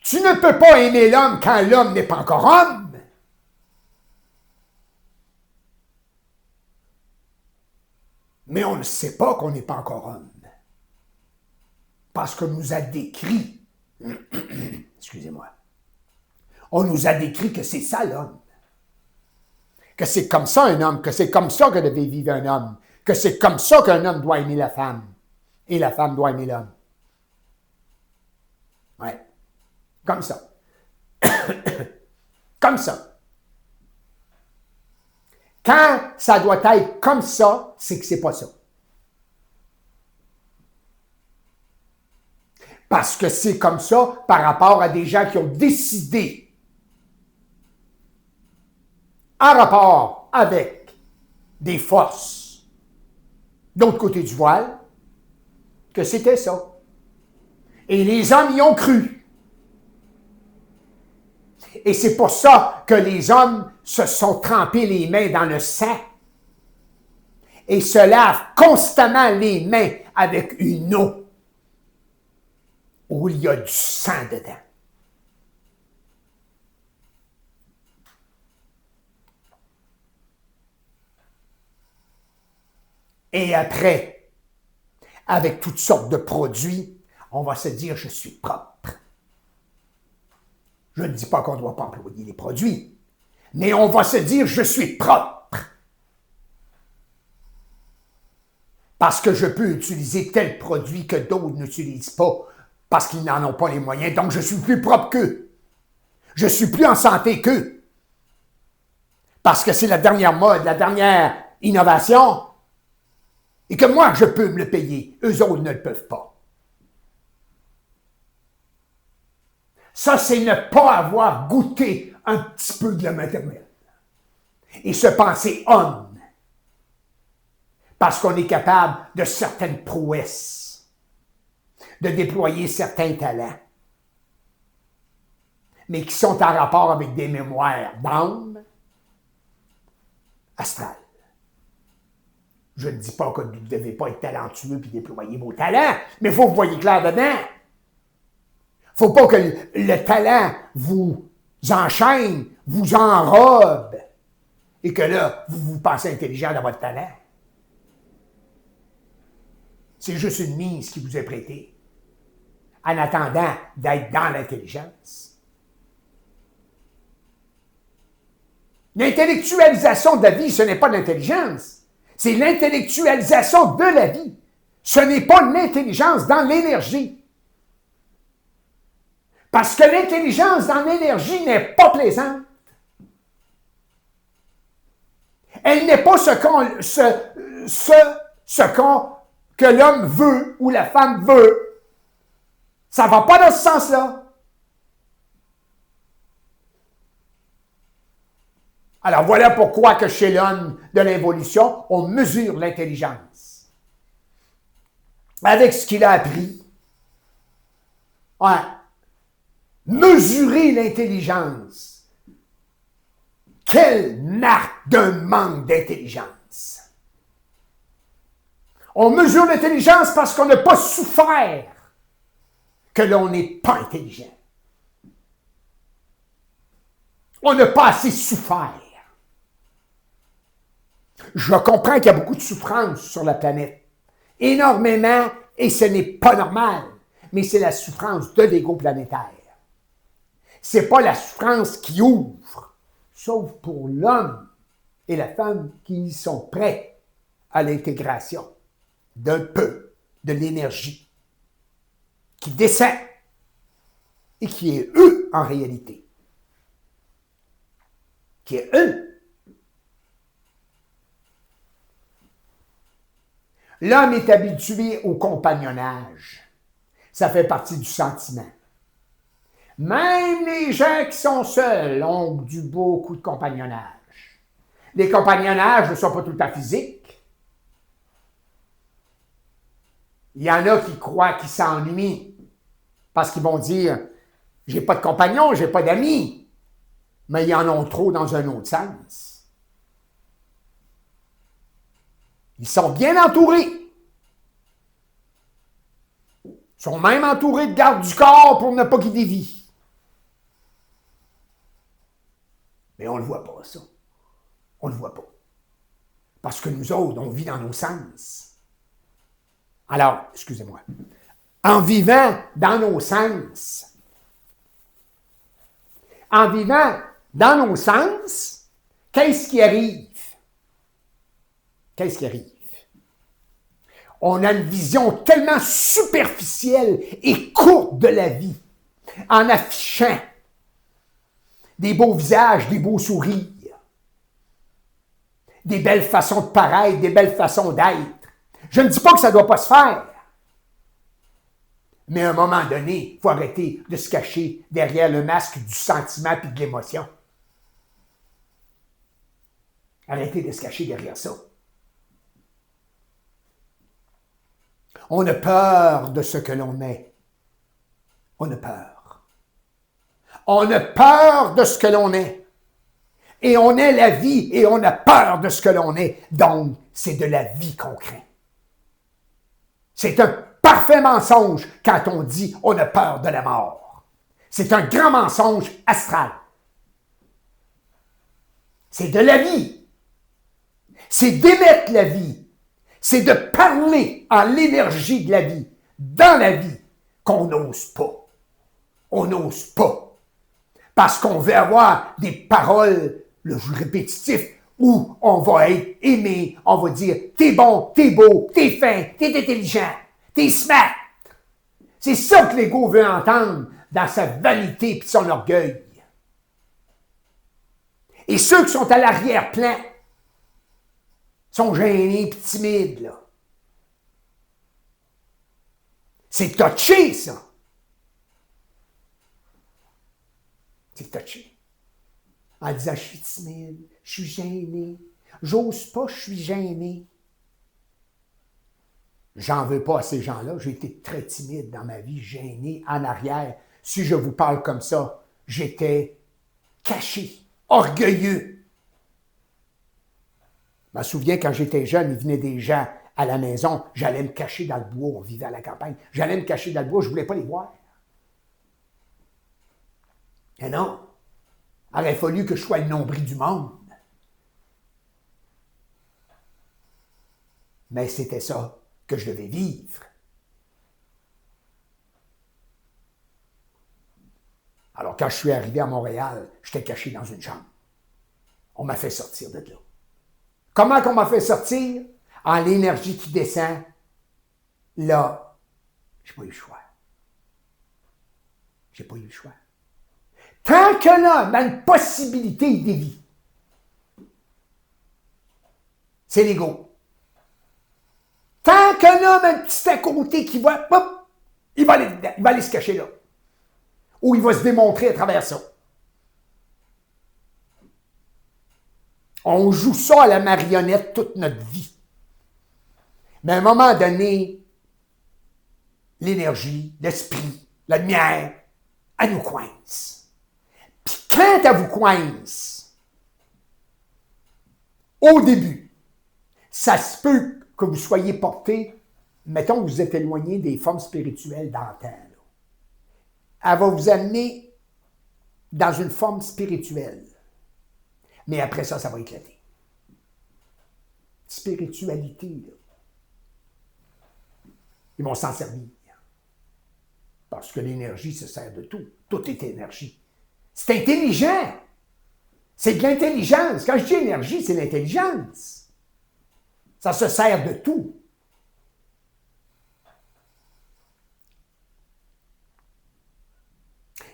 Tu ne peux pas aimer l'homme quand l'homme n'est pas encore homme. Mais on ne sait pas qu'on n'est pas encore homme. Parce qu'on nous a décrit, excusez-moi, on nous a décrit que c'est ça l'homme. Que c'est comme ça un homme, que c'est comme ça que devait vivre un homme, que c'est comme ça qu'un homme doit aimer la femme, et la femme doit aimer l'homme. Ouais. Comme ça. Comme ça. Quand ça doit être comme ça, c'est que c'est pas ça. Parce que c'est comme ça par rapport à des gens qui ont décidé, en rapport avec des forces de l'autre côté du voile, que c'était ça. Et les hommes y ont cru. Et c'est pour ça que les hommes se sont trempés les mains dans le sang et se lavent constamment les mains avec une eau où il y a du sang dedans. Et après, avec toutes sortes de produits, on va se dire « je suis propre ». Je ne dis pas qu'on ne doit pas employer les produits, mais on va se dire « je suis propre ». Parce que je peux utiliser tel produit que d'autres n'utilisent pas, parce qu'ils n'en ont pas les moyens, donc je suis plus propre qu'eux. Je suis plus en santé qu'eux. Parce que c'est la dernière mode, la dernière innovation, et que moi, je peux me le payer. Eux autres ne le peuvent pas. Ça, c'est ne pas avoir goûté un petit peu de la maternelle. Et se penser homme. Parce qu'on est capable de certaines prouesses, de déployer certains talents, mais qui sont en rapport avec des mémoires d'âme astrale. Je ne dis pas que vous ne devez pas être talentueux et déployer vos talents, mais il faut que vous voyez clair dedans. Il ne faut pas que le talent vous enchaîne, vous enrobe, et que là, vous pensez intelligent dans votre talent. C'est juste une mise qui vous est prêtée, en attendant d'être dans l'intelligence. L'intellectualisation de la vie, ce n'est pas l'intelligence. C'est l'intellectualisation de la vie. Ce n'est pas l'intelligence dans l'énergie. Parce que l'intelligence dans l'énergie n'est pas plaisante. Elle n'est pas que l'homme veut ou la femme veut. Ça ne va pas dans ce sens-là. Alors voilà pourquoi que chez l'homme de l'évolution, on mesure l'intelligence. Avec ce qu'il a appris. Ouais. Mesurer l'intelligence. Quelle marque d'un manque d'intelligence. On mesure l'intelligence parce qu'on n'a pas souffert que l'on n'est pas intelligent. On n'a pas assez souffert. Je comprends qu'il y a beaucoup de souffrance sur la planète. Énormément, et ce n'est pas normal. Mais c'est la souffrance de l'ego planétaire. Ce n'est pas la souffrance qui ouvre, sauf pour l'homme et la femme qui sont prêts à l'intégration d'un peu de l'énergie qui descend et qui est eux en réalité. Qui est eux. L'homme est habitué au compagnonnage. Ça fait partie du sentiment. Même les gens qui sont seuls ont beaucoup de compagnonnage. Les compagnonnages ne sont pas tout le temps physiques. Il y en a qui croient qu'ils s'ennuient parce qu'ils vont dire « j'ai pas de compagnon, j'ai pas d'amis ». Mais ils en ont trop dans un autre sens. Ils sont bien entourés. Ils sont même entourés de gardes du corps pour ne pas qu'ils dévient. Mais on ne le voit pas, ça. On ne le voit pas. Parce que nous autres, on vit dans nos sens. Alors, excusez-moi. En vivant dans nos sens, qu'est-ce qui arrive? Qu'est-ce qui arrive? On a une vision tellement superficielle et courte de la vie, en affichant des beaux visages, des beaux sourires, des belles façons de paraître, des belles façons d'être. Je ne dis pas que ça ne doit pas se faire, mais à un moment donné, il faut arrêter de se cacher derrière le masque du sentiment et de l'émotion. Arrêtez de se cacher derrière ça. On a peur de ce que l'on est. On a peur. On a peur de ce que l'on est. Et on est la vie et on a peur de ce que l'on est. Donc, c'est de la vie qu'on craint. C'est un parfait mensonge quand on dit on a peur de la mort. C'est un grand mensonge astral. C'est de la vie. C'est d'émettre la vie. C'est de parler en l'énergie de la vie, dans la vie, qu'on n'ose pas. On n'ose pas. Parce qu'on veut avoir des paroles, le jeu répétitif, où on va être aimé, on va dire « t'es bon, t'es beau, t'es fin, t'es intelligent, t'es smart ». C'est ça que l'ego veut entendre dans sa vanité et son orgueil. Et ceux qui sont à l'arrière-plan sont gênés et timides, là. C'est touché, ça. C'est touché. En disant, je suis timide, je suis gêné, j'ose pas, je suis gêné. J'en veux pas à ces gens-là. J'ai été très timide dans ma vie, gêné, en arrière. Si je vous parle comme ça, j'étais caché, orgueilleux. Je me souviens, quand j'étais jeune, il venait des gens à la maison, j'allais me cacher dans le bois, on vivait à la campagne, j'allais me cacher dans le bois, je ne voulais pas les voir. Et non, il aurait fallu que je sois le nombril du monde. Mais c'était ça que je devais vivre. Alors, quand je suis arrivé à Montréal, j'étais caché dans une chambre. On m'a fait sortir de là. Comment qu'on m'a fait sortir? En l'énergie qui descend, là, j'ai pas eu le choix. J'ai pas eu le choix. Tant que l'homme a une possibilité de vie, c'est l'ego. Tant qu'un homme a un petit à côté qui voit, hop, il va aller se cacher là. Ou il va se démontrer à travers ça. On joue ça à la marionnette toute notre vie. Mais à un moment donné, l'énergie, l'esprit, la lumière, elle nous coince. Puis quand elle vous coince, au début, ça se peut que vous soyez porté, mettons que vous êtes éloigné des formes spirituelles d'antan. Elle va vous amener dans une forme spirituelle. Mais après ça, ça va éclater. Spiritualité, là. Ils vont s'en servir. Parce que l'énergie se sert de tout. Tout est énergie. C'est intelligent. C'est de l'intelligence. Quand je dis énergie, c'est l'intelligence. Ça se sert de tout.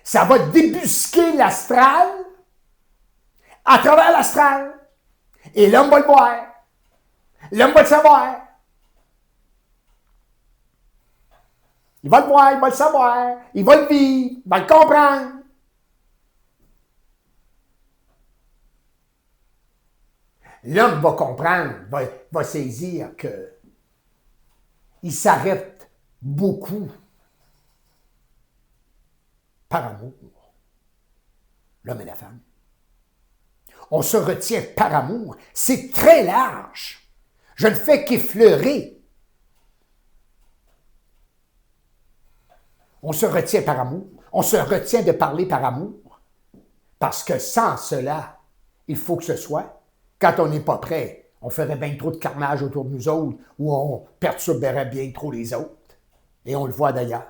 Ça va débusquer l'astral à travers l'astral. Et l'homme va le voir. L'homme va le savoir. Il va le voir, il va le savoir, il va le vivre, il va le comprendre. L'homme va comprendre, va saisir que il s'arrête beaucoup par amour. L'homme et la femme. On se retient par amour. C'est très large. Je ne fais qu'effleurer. On se retient par amour. On se retient de parler par amour. Parce que sans cela, il faut que ce soit. Quand on n'est pas prêt, on ferait bien trop de carnage autour de nous autres ou on perturberait bien trop les autres. Et on le voit d'ailleurs.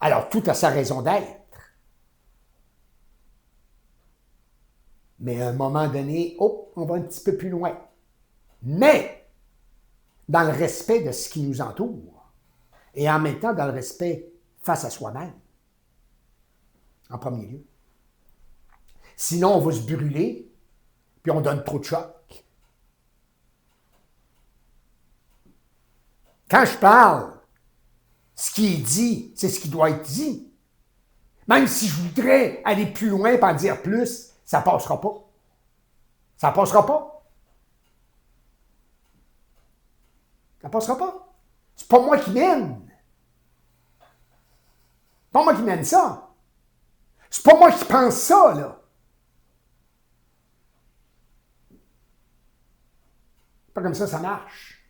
Alors, tout a sa raison d'être. Mais à un moment donné, on va un petit peu plus loin. Mais, dans le respect de ce qui nous entoure, et en même temps dans le respect face à soi-même, en premier lieu. Sinon, on va se brûler, puis on donne trop de choc. Quand je parle, ce qui est dit, c'est ce qui doit être dit. Même si je voudrais aller plus loin et en dire plus, ça ne passera pas. Ça ne passera pas. Ça ne passera pas. C'est pas moi qui mène. C'est pas moi qui mène ça. C'est pas moi qui pense ça, là. C'est pas comme ça marche.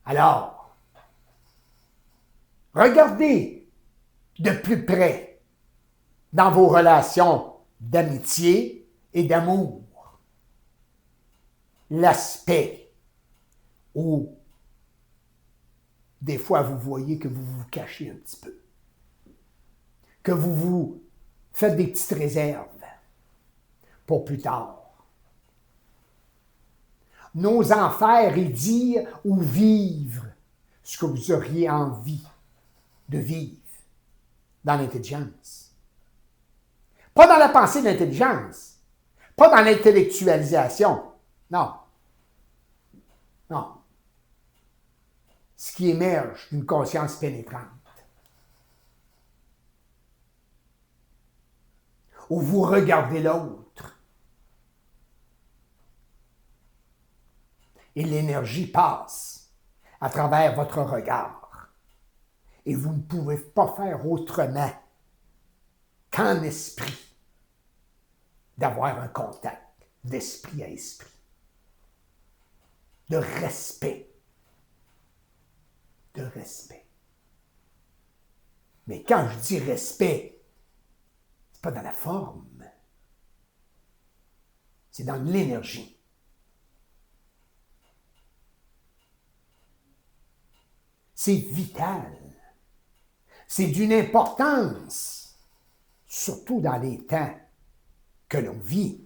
Alors, regardez de plus près dans vos relations d'amitié et d'amour l'aspect où des fois vous voyez que vous vous cachez un petit peu, que vous vous faites des petites réserves pour plus tard. N'osez en faire et dire ou vivre ce que vous auriez envie de vivre dans l'intelligence. Pas dans la pensée de l'intelligence, pas dans l'intellectualisation. Non. Non. Ce qui émerge d'une conscience pénétrante. Où vous regardez l'autre. Et l'énergie passe à travers votre regard. Et vous ne pouvez pas faire autrement qu'en esprit, d'avoir un contact d'esprit à esprit, de respect. De respect. Mais quand je dis respect, c'est pas dans la forme, c'est dans l'énergie. C'est vital. C'est d'une importance, surtout dans les temps que l'on vit,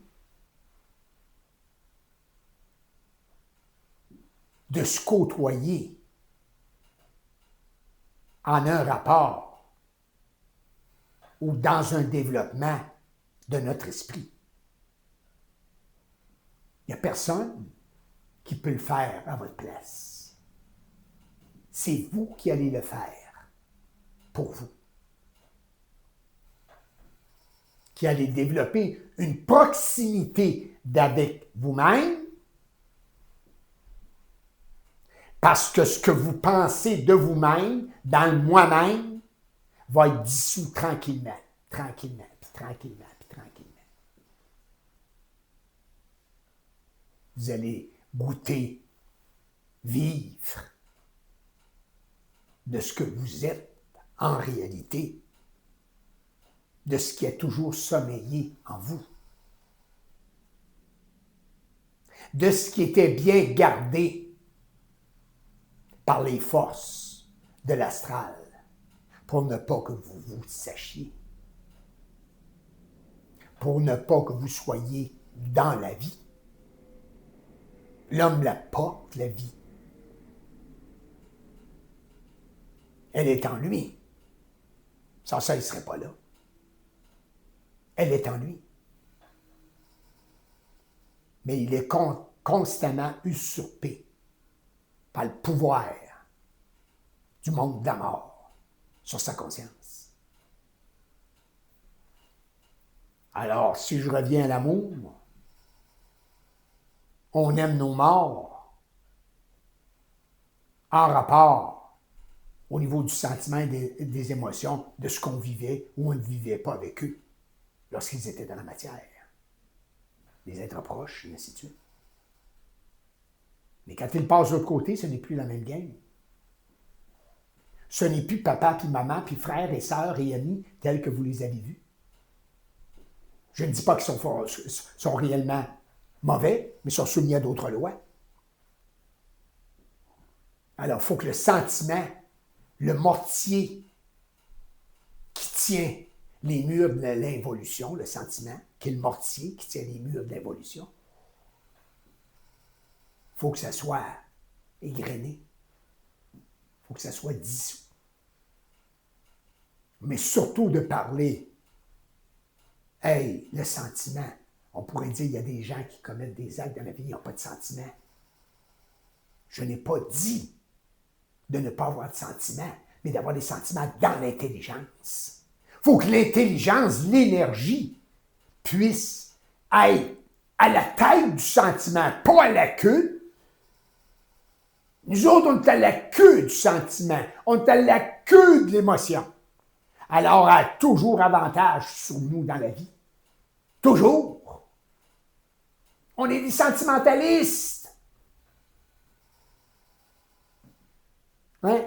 de se côtoyer en un rapport ou dans un développement de notre esprit. Il n'y a personne qui peut le faire à votre place. C'est vous qui allez le faire pour vous. Qui allez développer une proximité d'avec vous-même, parce que ce que vous pensez de vous-même, dans le moi-même, va être dissous tranquillement, tranquillement, puis tranquillement, puis tranquillement. Vous allez goûter, vivre de ce que vous êtes en réalité, de ce qui a toujours sommeillé en vous, de ce qui était bien gardé par les forces de l'astral, pour ne pas que vous vous sachiez, pour ne pas que vous soyez dans la vie. L'homme la porte, la vie. Elle est en lui. Sans ça, il ne serait pas là. Elle est en lui. Mais il est constamment usurpé par le pouvoir du monde de la mort sur sa conscience. Alors, si je reviens à l'amour, on aime nos morts en rapport au niveau du sentiment et des émotions de ce qu'on vivait ou on ne vivait pas avec eux lorsqu'ils étaient dans la matière. Les êtres proches, et ainsi de suite. Mais quand ils passent de l'autre côté, ce n'est plus la même game. Ce n'est plus papa, puis maman, puis frères et sœurs et amis tels que vous les avez vus. Je ne dis pas qu'ils sont réellement mauvais, mais sont soumis à d'autres lois. Alors, il faut que le sentiment, le mortier qui tient les murs de l'involution, le sentiment, qui est le mortier qui tient les murs de l'involution, il faut que ça soit égrené. Il faut que ça soit dissous. Mais surtout de parler, hey, le sentiment. On pourrait dire qu'il y a des gens qui commettent des actes dans la vie, ils n'ont pas de sentiment. Je n'ai pas dit de ne pas avoir de sentiments, mais d'avoir des sentiments dans l'intelligence. Il faut que l'intelligence, l'énergie, puisse être à la tête du sentiment, pas à la queue. Nous autres, on est à la queue du sentiment, on est à la queue de l'émotion. Alors, elle a toujours avantage sur nous dans la vie. Toujours. On est des sentimentalistes. Hein?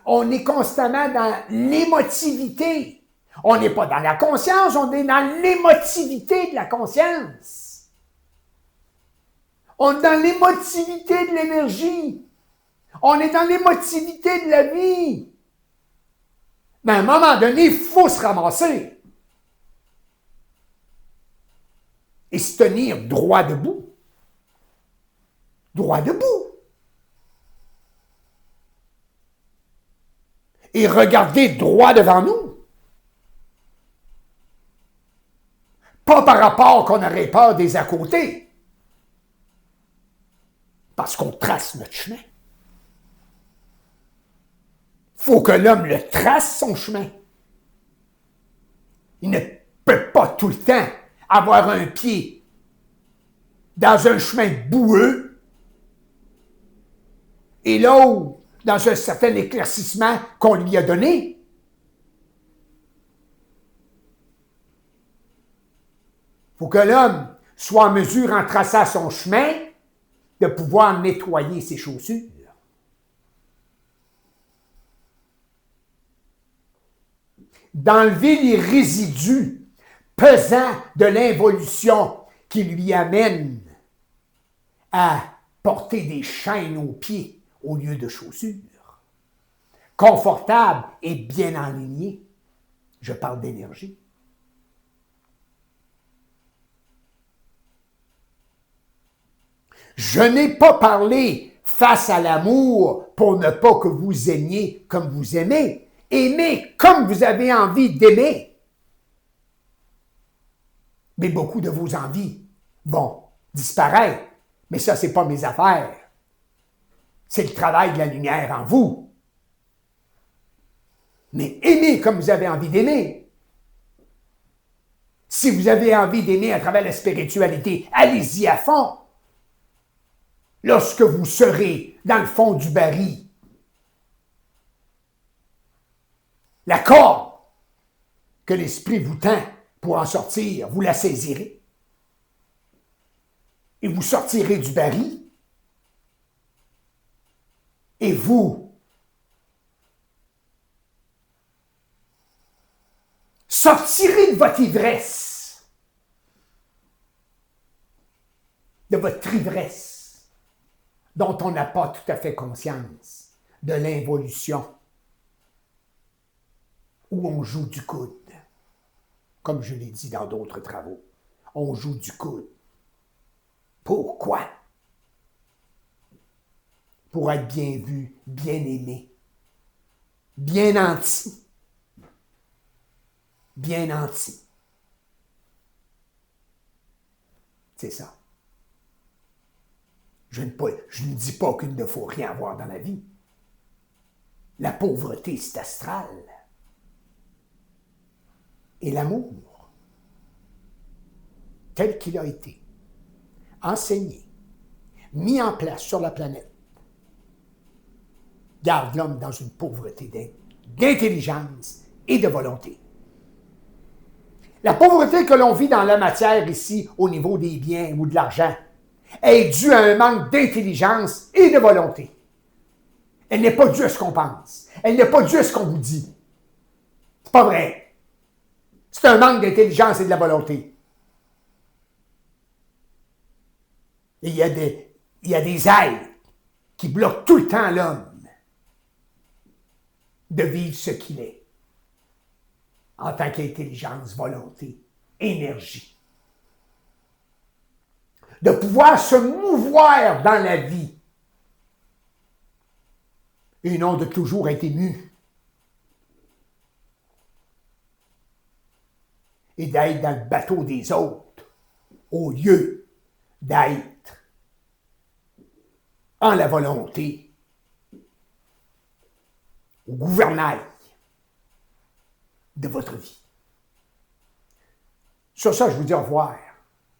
On est constamment dans l'émotivité. On n'est pas dans la conscience, on est dans l'émotivité de la conscience. On est dans l'émotivité de l'énergie. On est dans l'émotivité de la vie. Mais à un moment donné, il faut se ramasser. Et se tenir droit debout. Droit debout. Et regarder droit devant nous. Pas par rapport qu'on aurait peur des à côté. Parce qu'on trace notre chemin. Il faut que l'homme le trace son chemin. Il ne peut pas tout le temps avoir un pied dans un chemin boueux et l'autre dans un certain éclaircissement qu'on lui a donné. faut que l'homme soit en mesure, en traçant son chemin, de pouvoir nettoyer ses chaussures. D'enlever les résidus pesants de l'involution qui lui amènent à porter des chaînes aux pieds au lieu de chaussures. Confortable et bien aligné. Je parle d'énergie. Je n'ai pas parlé face à l'amour pour ne pas que vous aimiez comme vous aimez. Aimez comme vous avez envie d'aimer. Mais beaucoup de vos envies vont disparaître. Mais ça, ce n'est pas mes affaires. C'est le travail de la lumière en vous. Mais aimez comme vous avez envie d'aimer. Si vous avez envie d'aimer à travers la spiritualité, allez-y à fond. Lorsque vous serez dans le fond du baril, la corde que l'Esprit vous tend pour en sortir, vous la saisirez. Et vous sortirez du baril. Et vous sortirez de votre ivresse, de votre ivresse, dont on n'a pas tout à fait conscience, de l'involution, où on joue du coude. Comme je l'ai dit dans d'autres travaux, on joue du coude. Pourquoi? Pour être bien vu, bien aimé, bien nanti. Bien nanti. C'est ça. Je ne dis pas qu'il ne faut rien avoir dans la vie. La pauvreté, c'est astral. Et l'amour, tel qu'il a été enseigné, mis en place sur la planète, garde l'homme dans une pauvreté d'intelligence et de volonté. La pauvreté que l'on vit dans la matière ici, au niveau des biens ou de l'argent, est due à un manque d'intelligence et de volonté. Elle n'est pas due à ce qu'on pense. Elle n'est pas due à ce qu'on vous dit. C'est pas vrai. C'est un manque d'intelligence et de la volonté. Et il y a des ailes qui bloquent tout le temps l'homme de vivre ce qu'il est en tant qu'intelligence, volonté, énergie. De pouvoir se mouvoir dans la vie et non de toujours être ému. Et d'être dans le bateau des autres, au lieu d'être en la volonté, au gouvernail de votre vie. Sur ça, je vous dis au revoir.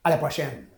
À la prochaine.